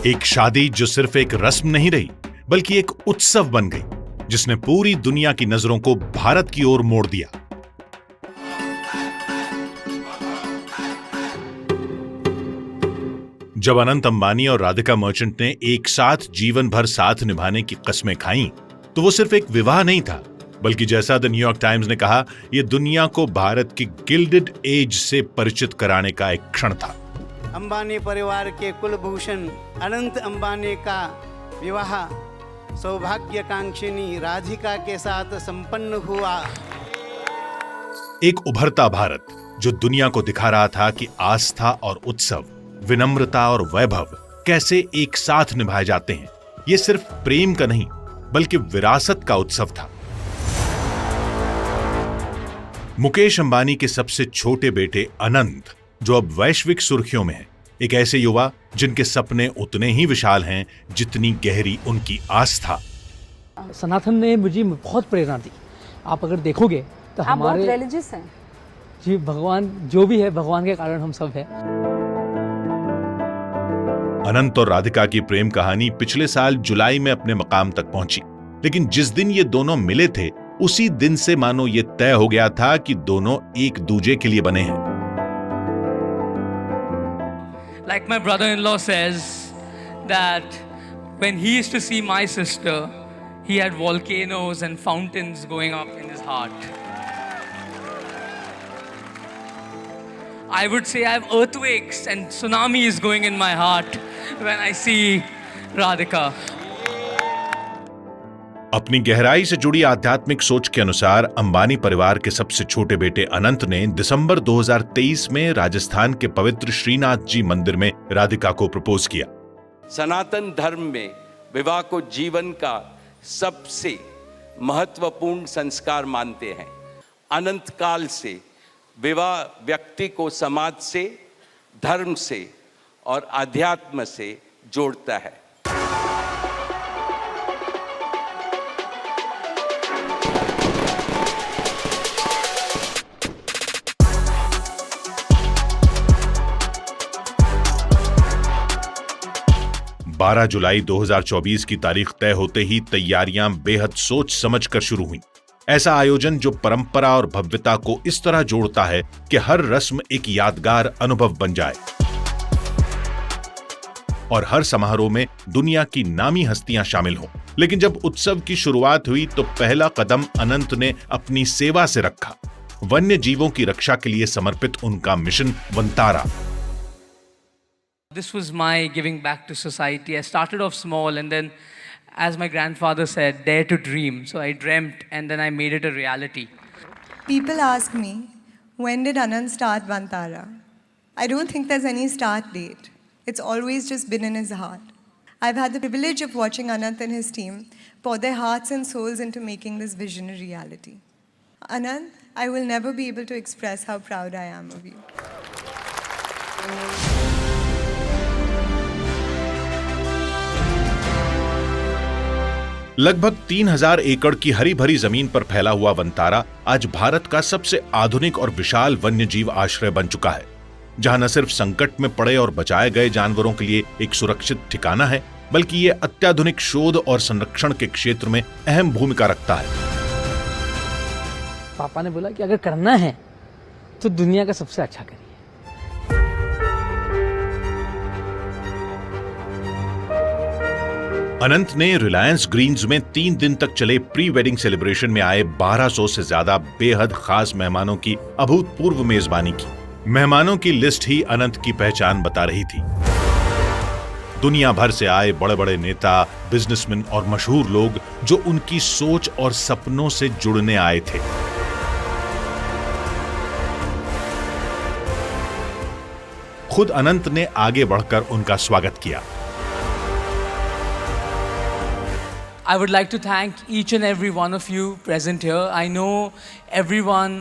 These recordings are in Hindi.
एक शादी जो सिर्फ एक रस्म नहीं रही बल्कि एक उत्सव बन गई, जिसने पूरी दुनिया की नजरों को भारत की ओर मोड़ दिया। जब अनंत अंबानी और राधिका मर्चेंट ने एक साथ जीवन भर साथ निभाने की कस्में खाईं, तो वो सिर्फ एक विवाह नहीं था, बल्कि जैसा द न्यूयॉर्क टाइम्स ने कहा, यह दुनिया को भारत की गिल्डेड एज से परिचित कराने का एक क्षण था। अंबानी परिवार के कुलभूषण अनंत अंबानी का विवाह सौभाग्यकांक्षिनी राधिका के साथ संपन्न हुआ। एक उभरता भारत जो दुनिया को दिखा रहा था कि आस्था और उत्सव, विनम्रता और वैभव कैसे एक साथ निभाए जाते हैं। ये सिर्फ प्रेम का नहीं बल्कि विरासत का उत्सव था। मुकेश अंबानी के सबसे छोटे बेटे अनंत, जो अब वैश्विक सुर्खियों में है, एक ऐसे युवा जिनके सपने उतने ही विशाल हैं जितनी गहरी उनकी आस्था। सनातन ने मुझे बहुत प्रेरणा दी। आप अगर देखोगे तो आप हमारे बहुत रिलीजियस हैं। जी, भगवान जो भी है, भगवान के कारण हम सब हैं। अनंत और राधिका की प्रेम कहानी पिछले साल जुलाई में अपने मकाम तक पहुंची, लेकिन जिस दिन ये दोनों मिले थे उसी दिन से मानो ये तय हो गया था कि दोनों एक दूजे के लिए बने हैं। Like my brother-in-law says that when he used to see my sister, he had volcanoes and fountains going up in his heart. I would say I have earthquakes and tsunamis going in my heart when I see Radhika. अपनी गहराई से जुड़ी आध्यात्मिक सोच के अनुसार अंबानी परिवार के सबसे छोटे बेटे अनंत ने दिसंबर 2023 में राजस्थान के पवित्र श्रीनाथ जी मंदिर में राधिका को प्रपोज किया। सनातन धर्म में विवाह को जीवन का सबसे महत्वपूर्ण संस्कार मानते हैं। अनंत काल से विवाह व्यक्ति को समाज से, धर्म से और आध्यात्म से जोड़ता है। 12 जुलाई 2024 की तारीख तय होते ही तैयारियां बेहद सोच समझकर शुरू हुई। ऐसा आयोजन जो परंपरा और भव्यता को इस तरह जोड़ता है कि हर रस्म एक यादगार अनुभव बन जाए और हर समारोह में दुनिया की नामी हस्तियां शामिल हों। लेकिन जब उत्सव की शुरुआत हुई तो पहला कदम अनंत ने अपनी सेवा से रखा। वन्य जीवों की रक्षा के लिए समर्पित उनका mission Vantara. This was my giving back to society. I started off small and then, as my grandfather said, dare to dream. So I dreamt and then I made it a reality. People ask me, when did Anand start Vantara? I don't think there's any start date. It's always just been in his heart. I've had the privilege of watching Anand and his team pour their hearts and souls into making this vision a reality. Anand, I will never be able to express how proud I am of you. लगभग 3000 एकड़ की हरी भरी जमीन पर फैला हुआ वंतारा आज भारत का सबसे आधुनिक और विशाल वन्यजीव आश्रय बन चुका है, जहां न सिर्फ संकट में पड़े और बचाए गए जानवरों के लिए एक सुरक्षित ठिकाना है, बल्कि ये अत्याधुनिक शोध और संरक्षण के क्षेत्र में अहम भूमिका रखता है। पापा ने बोला कि अगर करना है तो दुनिया का सबसे अच्छा करिए। अनंत ने रिलायंस ग्रीन्स में 3 दिन तक चले प्री वेडिंग सेलिब्रेशन में आए 1200 से ज्यादा बेहद खास मेहमानों की अभूतपूर्व मेजबानी की। मेहमानों की लिस्ट ही अनंत की पहचान बता रही थी। दुनिया भर से आए बड़े बड़े नेता, बिजनेसमैन और मशहूर लोग जो उनकी सोच और सपनों से जुड़ने आए थे। खुद अनंत ने आगे बढ़कर उनका स्वागत किया। I would like to thank each and every one of you present here. I know everyone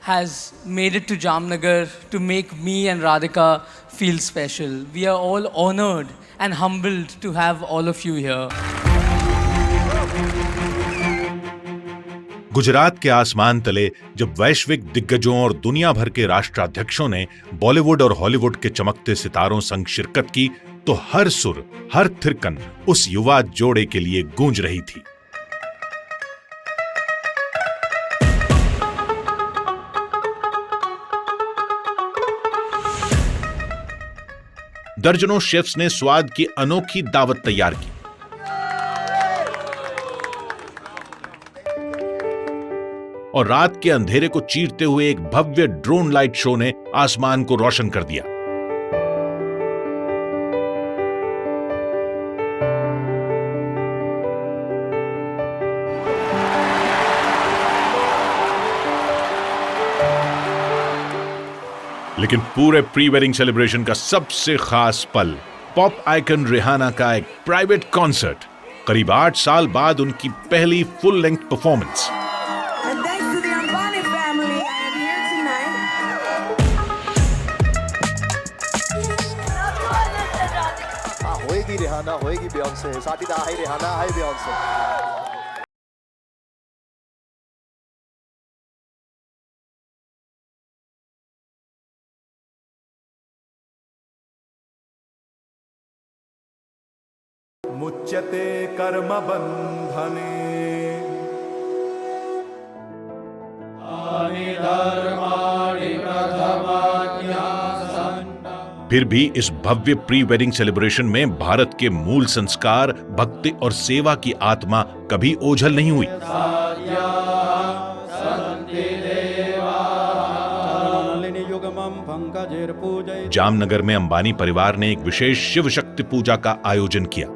has made it to Jamnagar to make me and Radhika feel special. We are all honored and humbled to have all of you here. Gujarat के आसमान तले जब वैश्विक दिग्गजों और दुनिया भर के राष्ट्राध्यक्षों ने बॉलीवुड और हॉलीवुड के चमकते सितारों संग शिरकत की, तो हर सुर, हर थिरकन उस युवा जोड़े के लिए गूंज रही थी। दर्जनों शेफ्स ने स्वाद की अनोखी दावत तैयार की। और रात के अंधेरे को चीरते हुए एक भव्य ड्रोन लाइट शो ने आसमान को रोशन कर दिया। लेकिन पूरे प्री वेडिंग सेलिब्रेशन का सबसे खास पल पॉप आइकन रिहाना का एक प्राइवेट कॉन्सर्ट। करीब 8 साल बाद उनकी पहली फुल लेंथ परफॉर्मेंस। होएगी रिहाना, होएगी बियॉन्से, साथ ही हाय रिहाना, हाय बियॉन्से। मुच्यते कर्म बंधने फिर भी इस भव्य प्री वेडिंग सेलिब्रेशन में भारत के मूल संस्कार, भक्ति और सेवा की आत्मा कभी ओझल नहीं हुई। जामनगर में अंबानी परिवार ने एक विशेष शिव शक्ति पूजा का आयोजन किया।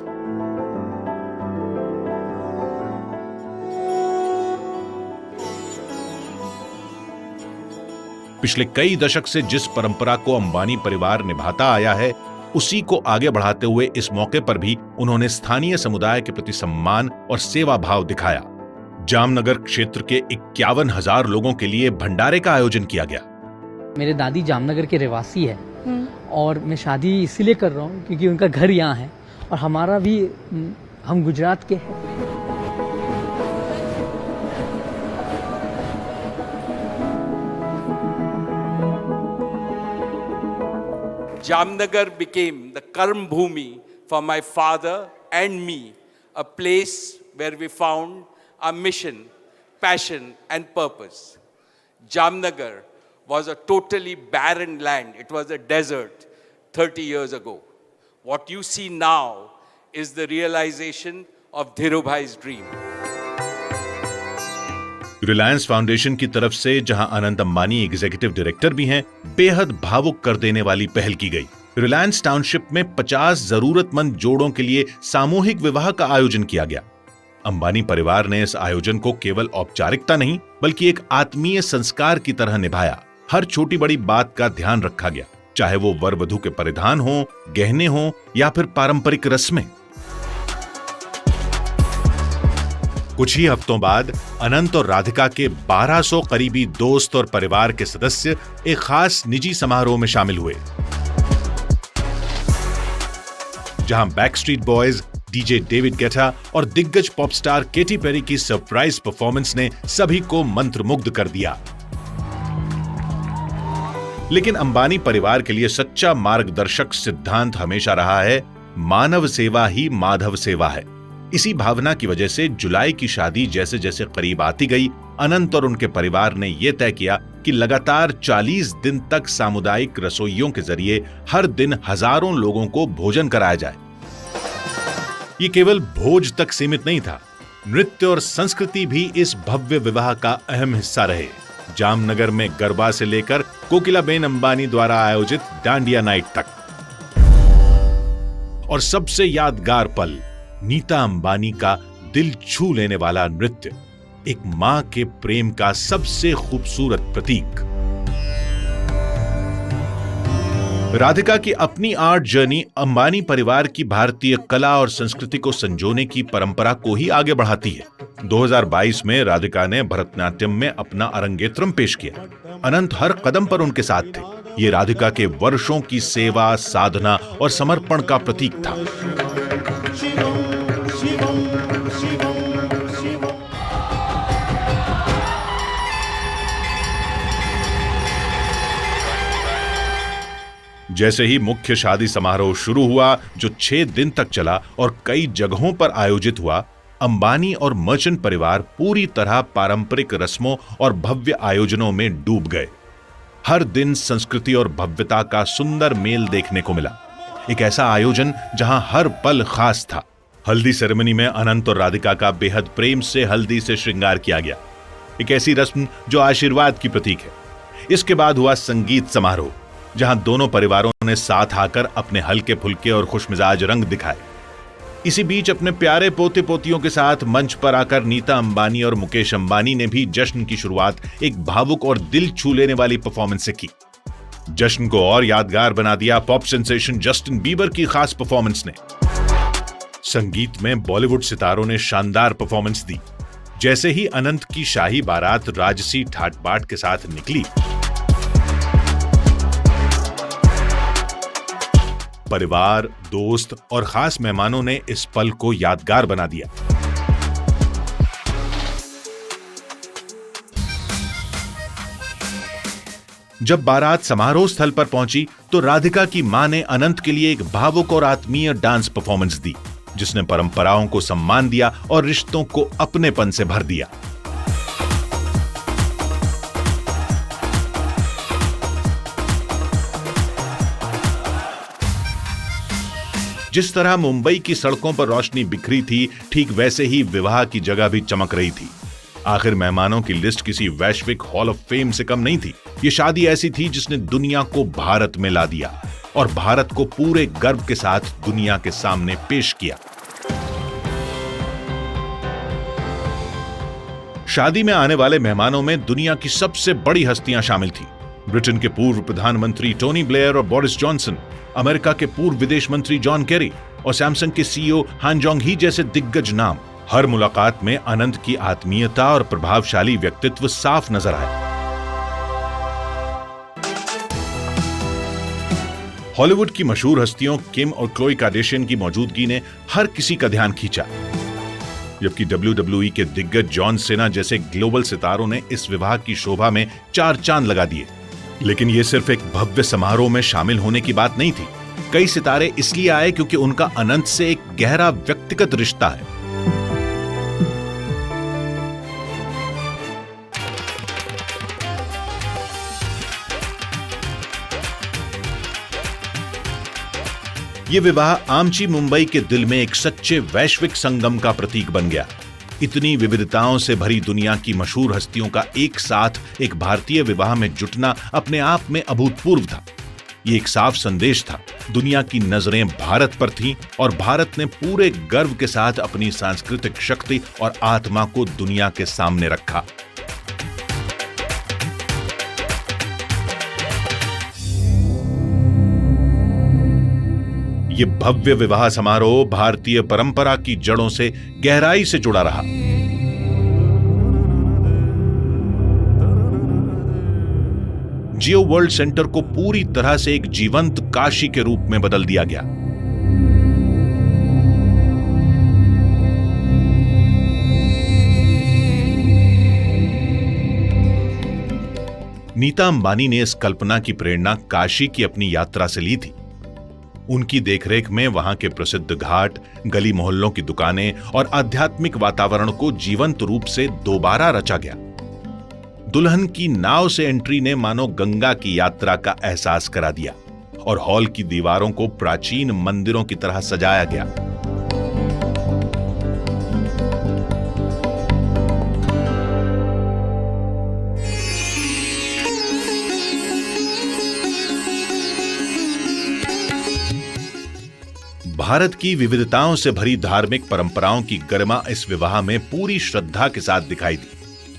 पिछले कई दशक से जिस परंपरा को अंबानी परिवार निभाता आया है, उसी को आगे बढ़ाते हुए इस मौके पर भी उन्होंने स्थानीय समुदाय के प्रति सम्मान और सेवा भाव दिखाया। जामनगर क्षेत्र के 51,000 लोगों के लिए भंडारे का आयोजन किया गया। मेरे दादी जामनगर के रहवासी है और मैं शादी इसीलिए कर रहा हूँ क्योंकि उनका घर यहाँ है और हमारा भी, हम गुजरात के हैं। Jamnagar became the Karm Bhumi for my father and me, a place where we found our mission, passion and purpose. Jamnagar was a totally barren land. It was a desert 30 years ago. What you see now is the realization of Dhirubhai's dream. Reliance foundation की तरफ से जहां अनंत अंबानी एग्जीक्यूटिव डायरेक्टर भी हैं, बेहद भावुक कर देने वाली पहल की गई। रिलायंस टाउनशिप में 50 जरूरतमंद जोड़ों के लिए सामूहिक विवाह का आयोजन किया गया। अंबानी परिवार ने इस आयोजन को केवल औपचारिकता नहीं बल्कि एक आत्मीय संस्कार की तरह निभाया। हर छोटी बड़ी बात का ध्यान रखा गया, चाहे वो वर वधू के परिधान हो, गहने हो या फिर पारंपरिक रस्में। कुछ ही हफ्तों बाद अनंत और राधिका के 1200 करीबी दोस्त और परिवार के सदस्य एक खास निजी समारोह में शामिल हुए, जहां Backstreet boys, DJ David Guetta और दिग्गज पॉप स्टार केटी पेरी की सरप्राइज परफॉर्मेंस ने सभी को मंत्रमुग्ध कर दिया। लेकिन अंबानी परिवार के लिए सच्चा मार्गदर्शक सिद्धांत हमेशा रहा है, मानव सेवा ही माधव सेवा है। इसी भावना की वजह से जुलाई की शादी जैसे जैसे करीब आती गई, अनंत और उनके परिवार ने यह तय किया कि लगातार 40 दिन तक सामुदायिक रसोइयों के जरिए हर दिन हजारों लोगों को भोजन कराया जाए। ये केवल भोज तक सीमित नहीं था, नृत्य और संस्कृति भी इस भव्य विवाह का अहम हिस्सा रहे। जामनगर में गरबा से लेकर कोकिलाबेन अंबानी द्वारा आयोजित डांडिया नाइट तक, और सबसे यादगार पल नीता अंबानी का दिल छू लेने वाला नृत्य, एक मां के प्रेम का सबसे खूबसूरत प्रतीक। राधिका की अपनी आर्ट जर्नी अंबानी परिवार की भारतीय कला और संस्कृति को संजोने की परंपरा को ही आगे बढ़ाती है। 2022 में राधिका ने भरतनाट्यम में अपना अरंगेत्रम पेश किया। अनंत हर कदम पर उनके साथ थे। ये राधिका के वर्षों की सेवा, साधना और समर्पण का प्रतीक था। जैसे ही मुख्य शादी समारोह शुरू हुआ, जो 6 दिन तक चला और कई जगहों पर आयोजित हुआ, अंबानी और मर्चेंट परिवार पूरी तरह पारंपरिक रस्मों और भव्य आयोजनों में डूब गए। हर दिन संस्कृति और भव्यता का सुंदर मेल देखने को मिला। एक ऐसा आयोजन जहां हर पल खास था। हल्दी सेरेमनी में अनंत और राधिका का बेहद प्रेम से हल्दी से श्रृंगार किया गया, एक ऐसी रस्म जो आशीर्वाद की प्रतीक है। इसके बाद हुआ संगीत समारोह, जहां दोनों परिवारों ने साथ आकर अपने हल्के फुल्के और खुशमिजाज रंग दिखाए। इसी बीच अपने प्यारे पोते पोतियों के साथ मंच पर आकर नीता अंबानी और मुकेश अंबानी ने भी जश्न की शुरुआत एक भावुक और दिल छू लेने वाली परफॉर्मेंस से की। जश्न को और यादगार बना दिया पॉप सेंसेशन जस्टिन बीबर की खास परफॉर्मेंस ने। संगीत में बॉलीवुड सितारों ने शानदार परफॉर्मेंस दी। जैसे ही अनंत की शाही बारात राजसी ठाट बाट के साथ निकली, परिवार, दोस्त और खास मेहमानों ने इस पल को यादगार बना दिया। जब बारात समारोह स्थल पर पहुंची तो राधिका की मां ने अनंत के लिए एक भावुक और आत्मीय डांस परफॉर्मेंस दी, जिसने परंपराओं को सम्मान दिया और रिश्तों को अपनेपन से भर दिया। जिस तरह मुंबई की सड़कों पर रोशनी बिखरी थी, ठीक वैसे ही विवाह की जगह भी चमक रही थी। आखिर मेहमानों की लिस्ट किसी वैश्विक हॉल ऑफ फेम से कम नहीं थी। ये शादी ऐसी थी जिसने दुनिया को भारत में ला दिया और भारत को पूरे गर्व के साथ दुनिया के सामने पेश किया। शादी में आने वाले मेहमानों में दुनिया की सबसे बड़ी हस्तियां शामिल थी। ब्रिटेन के पूर्व प्रधानमंत्री टोनी ब्लेयर और बोरिस जॉनसन, अमेरिका के पूर्व विदेश मंत्री जॉन केरी और सैमसंग के सीईओ हान जोंग ही जैसे दिग्गज नाम। हर मुलाकात में अनंत की आत्मीयता और प्रभावशाली व्यक्तित्व साफ नजर आए। हॉलीवुड की मशहूर हस्तियों किम और क्लोई कार्दाशियन की मौजूदगी ने हर किसी का ध्यान खींचा, जबकि WWE के दिग्गज जॉन सेना जैसे ग्लोबल सितारों ने इस विवाह की शोभा में 4 चांद लगा दिए। लेकिन यह सिर्फ एक भव्य समारोह में शामिल होने की बात नहीं थी। कई सितारे इसलिए आए क्योंकि उनका अनंत से एक गहरा व्यक्तिगत रिश्ता है। यह विवाह आमची मुंबई के दिल में एक सच्चे वैश्विक संगम का प्रतीक बन गया। इतनी विविधताओं से भरी दुनिया की मशहूर हस्तियों का एक साथ एक भारतीय विवाह में जुटना अपने आप में अभूतपूर्व था। ये एक साफ संदेश था, दुनिया की नजरें भारत पर थीं और भारत ने पूरे गर्व के साथ अपनी सांस्कृतिक शक्ति और आत्मा को दुनिया के सामने रखा। ये भव्य विवाह समारोह भारतीय परंपरा की जड़ों से गहराई से जुड़ा रहा। जियो वर्ल्ड सेंटर को पूरी तरह से एक जीवंत काशी के रूप में बदल दिया गया। नीता अंबानी ने इस कल्पना की प्रेरणा काशी की अपनी यात्रा से ली थी। उनकी देखरेख में वहां के प्रसिद्ध घाट, गली मोहल्लों की दुकानें और आध्यात्मिक वातावरण को जीवंत रूप से दोबारा रचा गया। दुल्हन की नाव से एंट्री ने मानो गंगा की यात्रा का एहसास करा दिया और हॉल की दीवारों को प्राचीन मंदिरों की तरह सजाया गया। भारत की विविधताओं से भरी धार्मिक परंपराओं की गरिमा इस विवाह में पूरी श्रद्धा के साथ दिखाई दी,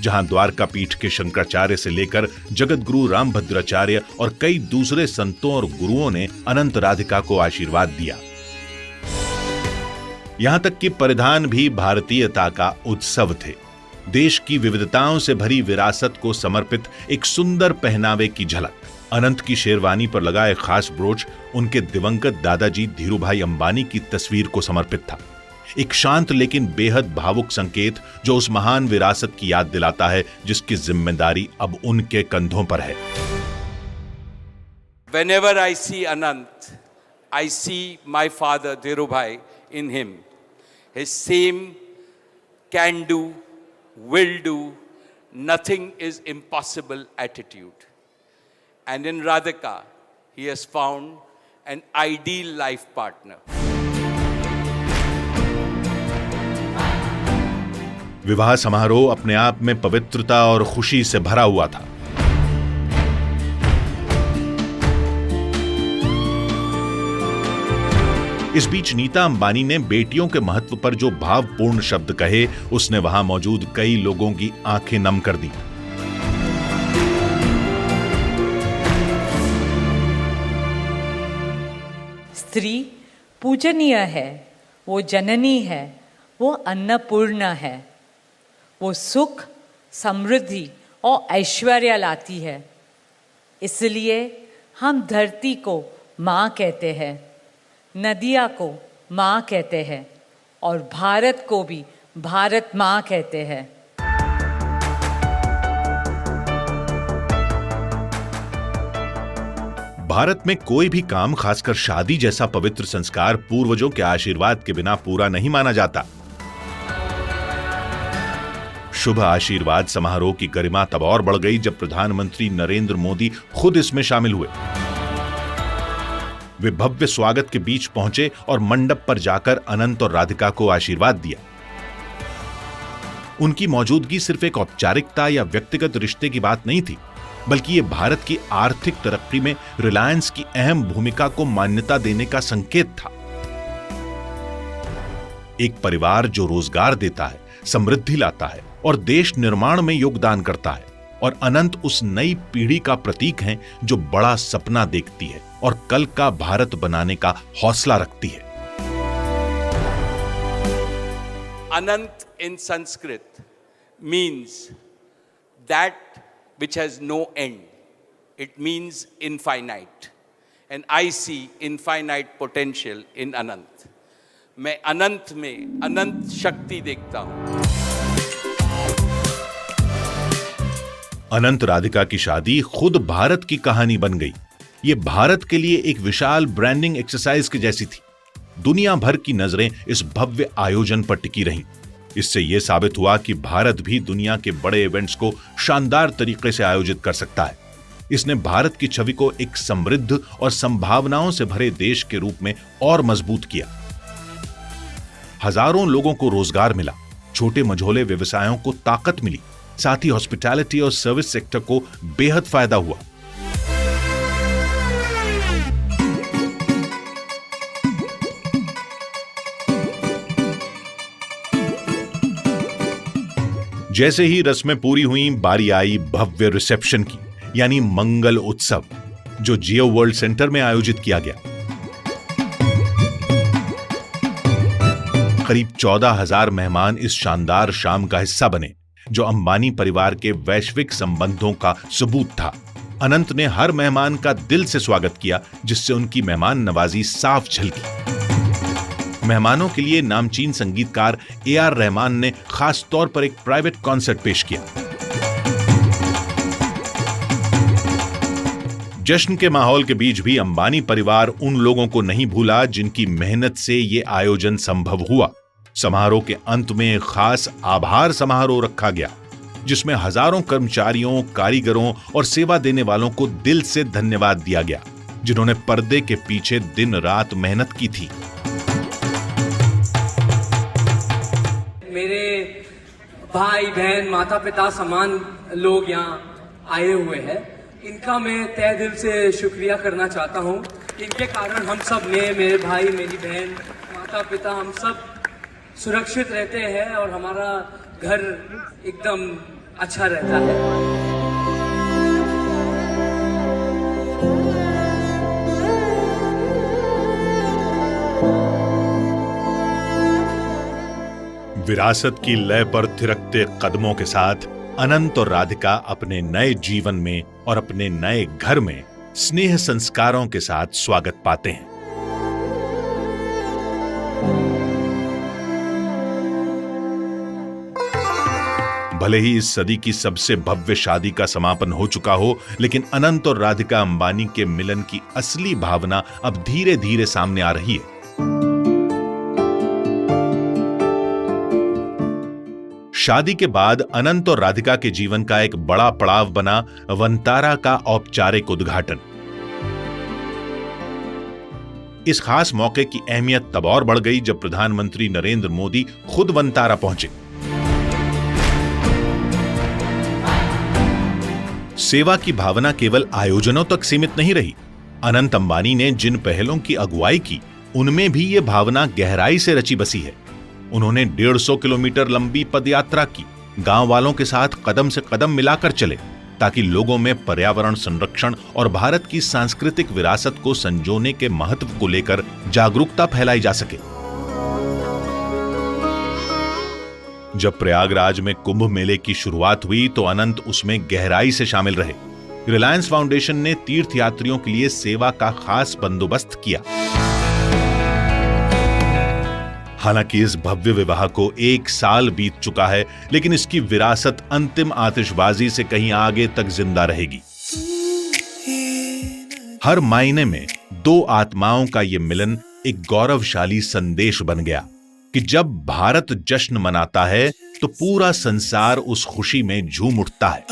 जहां द्वारका पीठ के शंकराचार्य से लेकर जगत गुरु रामभद्राचार्य और कई दूसरे संतों और गुरुओं ने अनंत राधिका को आशीर्वाद दिया। यहां तक कि परिधान भी भारतीयता का उत्सव थे। देश की विविधताओं से भरी विरासत को समर्पित एक सुंदर पहनावे की झलक। अनंत की शेरवानी पर लगा एक खास ब्रोच उनके दिवंगत दादाजी धीरूभाई अंबानी की तस्वीर को समर्पित था। एक शांत लेकिन बेहद भावुक संकेत जो उस महान विरासत की याद दिलाता है जिसकी जिम्मेदारी अब उनके कंधों पर है। Whenever I see Anant, I see my father Dhirubhai in him. His same can do, will do, nothing is impossible attitude. And in Radhika, he has found an ideal life partner. विवाह समारोह अपने आप में पवित्रता और खुशी से भरा हुआ था। इस बीच नीता अंबानी ने बेटियों के महत्व पर जो भावपूर्ण शब्द कहे, उसने वहां मौजूद कई लोगों की आंखें नम कर दी। स्त्री पूजनीय है, वो जननी है, वो अन्नपूर्णा है, वो सुख, समृद्धि और ऐश्वर्य लाती है। इसलिए हम धरती को माँ कहते हैं, नदिया को माँ कहते हैं और भारत को भी भारत माँ कहते हैं। भारत में कोई भी काम, खासकर शादी जैसा पवित्र संस्कार, पूर्वजों के आशीर्वाद के बिना पूरा नहीं माना जाता। शुभ आशीर्वाद समारोह की गरिमा तब और बढ़ गई जब प्रधानमंत्री नरेंद्र मोदी खुद इसमें शामिल हुए। वे भव्य स्वागत के बीच पहुंचे और मंडप पर जाकर अनंत और राधिका को आशीर्वाद दिया। उनकी मौजूदगी सिर्फ एक औपचारिकता या व्यक्तिगत रिश्ते की बात नहीं थी, बल्कि ये भारत की आर्थिक तरक्की में रिलायंस की अहम भूमिका को मान्यता देने का संकेत था। एक परिवार जो रोजगार देता है, समृद्धि लाता है और देश निर्माण में योगदान करता है, और अनंत उस नई पीढ़ी का प्रतीक हैं जो बड़ा सपना देखती है और कल का भारत बनाने का हौसला रखती है। Anant in Sanskrit means that which has no end. It means infinite. And I see infinite potential in Anant. मैं अनंत में अनंत शक्ति देखता हूं। अनंत राधिका की शादी खुद भारत की कहानी बन गई। ये भारत के लिए एक विशाल ब्रांडिंग एक्सरसाइज की जैसी थी। दुनिया भर की नजरें इस भव्य आयोजन पर टिकी रहीं। इससे यह साबित हुआ कि भारत भी दुनिया के बड़े इवेंट्स को शानदार तरीके से आयोजित कर सकता है। इसने भारत की छवि को एक समृद्ध और संभावनाओं से भरे देश के रूप में और मजबूत किया। हजारों लोगों को रोजगार मिला, छोटे मझोले व्यवसायों को ताकत मिली, साथ ही हॉस्पिटैलिटी और सर्विस सेक्टर को बेहद फायदा हुआ। जैसे ही रस्में पूरी हुई, बारी आई भव्य रिसेप्शन की, यानी मंगल उत्सव, जो जियो वर्ल्ड सेंटर में आयोजित किया गया। करीब 14,000 मेहमान इस शानदार शाम का हिस्सा बने, जो अंबानी परिवार के वैश्विक संबंधों का सबूत था। अनंत ने हर मेहमान का दिल से स्वागत किया, जिससे उनकी मेहमान नवाजी साफ झलकी। मेहमानों के लिए नामचीन संगीतकार AR रहमान ने खास तौर पर एक प्राइवेट कॉन्सर्ट पेश किया। जश्न के माहौल के बीच भी अंबानी परिवार उन लोगों को नहीं भूला जिनकी मेहनत से ये आयोजन संभव हुआ। समारोह के अंत में एक खास आभार समारोह रखा गया, जिसमें हजारों कर्मचारियों, कारीगरों और सेवा देने वालों को दिल से धन्यवाद दिया गया, जिन्होंने पर्दे के पीछे दिन रात मेहनत की थी। मेरे भाई बहन, माता पिता समान लोग यहाँ आए हुए हैं, इनका मैं तहे दिल से शुक्रिया करना चाहता हूँ। इनके कारण हम सब ने, मेरे भाई, मेरी बहन, माता पिता, हम सब सुरक्षित रहते हैं और हमारा घर एकदम अच्छा रहता है। विरासत की लय पर थिरकते कदमों के साथ अनंत और राधिका अपने नए जीवन में और अपने नए घर में स्नेह संस्कारों के साथ स्वागत पाते हैं। भले ही इस सदी की सबसे भव्य शादी का समापन हो चुका हो, लेकिन अनंत और राधिका अंबानी के मिलन की असली भावना अब धीरे धीरे सामने आ रही है। शादी के बाद अनंत और राधिका के जीवन का एक बड़ा पड़ाव बना वंतारा का औपचारिक उद्घाटन। इस खास मौके की अहमियत तब और बढ़ गई जब प्रधानमंत्री नरेंद्र मोदी खुद वंतारा पहुंचे। सेवा की भावना केवल आयोजनों तक सीमित नहीं रही। अनंत अंबानी ने जिन पहलों की अगुवाई की, उनमें भी ये भावना गहराई से रची बसी है। उन्होंने 150 किलोमीटर लंबी पदयात्रा की, गांव वालों के साथ कदम से कदम मिलाकर चले ताकि लोगों में पर्यावरण संरक्षण और भारत की सांस्कृतिक विरासत को संजोने के महत्व को लेकर जागरूकता फैलाई जा सके। जब प्रयागराज में कुंभ मेले की शुरुआत हुई तो अनंत उसमें गहराई से शामिल रहे। रिलायंस फाउंडेशन ने तीर्थयात्रियों के लिए सेवा का खास बंदोबस्त किया। हालांकि इस भव्य विवाह को 1 साल बीत चुका है, लेकिन इसकी विरासत अंतिम आतिशबाजी से कहीं आगे तक जिंदा रहेगी। हर मायने में 2 आत्माओं का यह मिलन एक गौरवशाली संदेश बन गया कि जब भारत जश्न मनाता है तो पूरा संसार उस खुशी में झूम उठता है।